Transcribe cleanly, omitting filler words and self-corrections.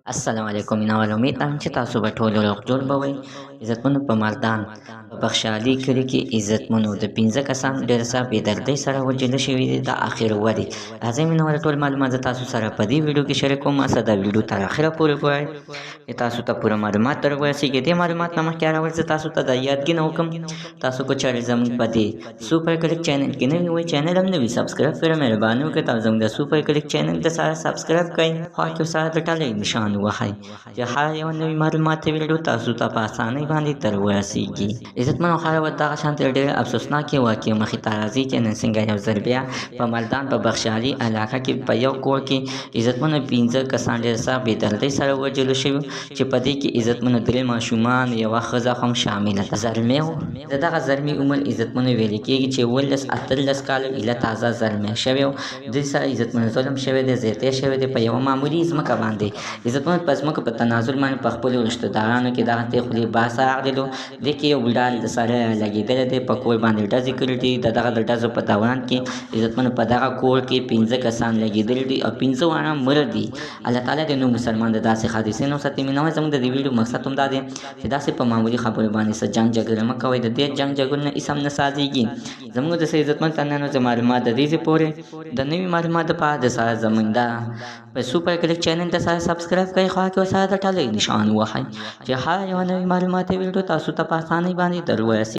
السلام علیکم مینوال امید لرم چې تاسو به ټول روغ جوړ به وئ. عزتمنو په مردان په بخشالي کلي کې عزتمنو د 15 کسان ډېر څه بې دردۍ سره وژل شوي دي د اخر وري. راځئ مینوال ټول معلومات زه تاسو سره په دې ویډیو کې شریکوم. څه دا ویډیو تر اخره پورې ګورئ تاسو ته پوره معلومات در ورسیږي. دې معلومات نه مخکې راول زه تاسو ته دا یادګي وکړم تاسو کو چارې زموږ په دې سوپر کلیک چینل کې نوي وئ چینل هم نوي سبسکرایب کړئ. مهرباني وکړئ تاسو زموږ د سوپر کلیک چینل ته سره سبسکرایب کړئ خوا کې سره د ټلۍ نشان ووهئ چې هر یو نوي معلومات ویډیو تاسو ته په اسانۍ باندې در ورسیږي. عزتمنو خلکو دغه شانتې ډېرې افسوسناکې واقعې مخې ته راځي چې نن څنګه یو ځل بیا په مردان په بخشالي علاقه کې په یو کور کې عزتمنو 15 کسان ډېر څه بې دردۍ سره وژل شوي چې په دې کې عزتمنو 3 ماشومان یوه ښځه هم شامله ده. زلمی و د دغه زلمي عمر عزتمنو ویل کېږي چې 18 کاله ایله تازه زلمی شوی و. دوی سره عزتمنو ظلم شوی دی زیاتی شوی دی په یوه معمولي ځمکه باندې. عزتمنو په ځمکو په تنازل باندې په خپلو رشته دارانو کې دغه ته خولې بحث راغللو. دې کې یو بوډا د سره لګېدلی دی په کور باندې ډزې کړي دي. د دغه د ډزو په دوران کې عزتمنو په دغه کور کې 15 کسان لګېدلي دي او 15 واړه مړه دي. الله تعالی دې نو مسلمان د داسې حادثې نه وساتي. مینوال زموږ د دې ویډیو مقصد هم دا دی چې داسې په معمولي خبرو باندې څه جنګ جګړه مه کوئ. د دې جنګ جګړو نه هېڅ هم نه سازېږي. زموږ د څه عزتمن تنانو د معلومات د دې پورې د نوي معلومات لپاره د سره زموږ دا په سوپر کلیک چینل ته سره سبسکرایب کړئ خوا کې سره د ټلۍ نشان ووهئ چې هر یوه نوي معلومات ویډیو تاسو ته په اسانۍ باندې در ورسیږي.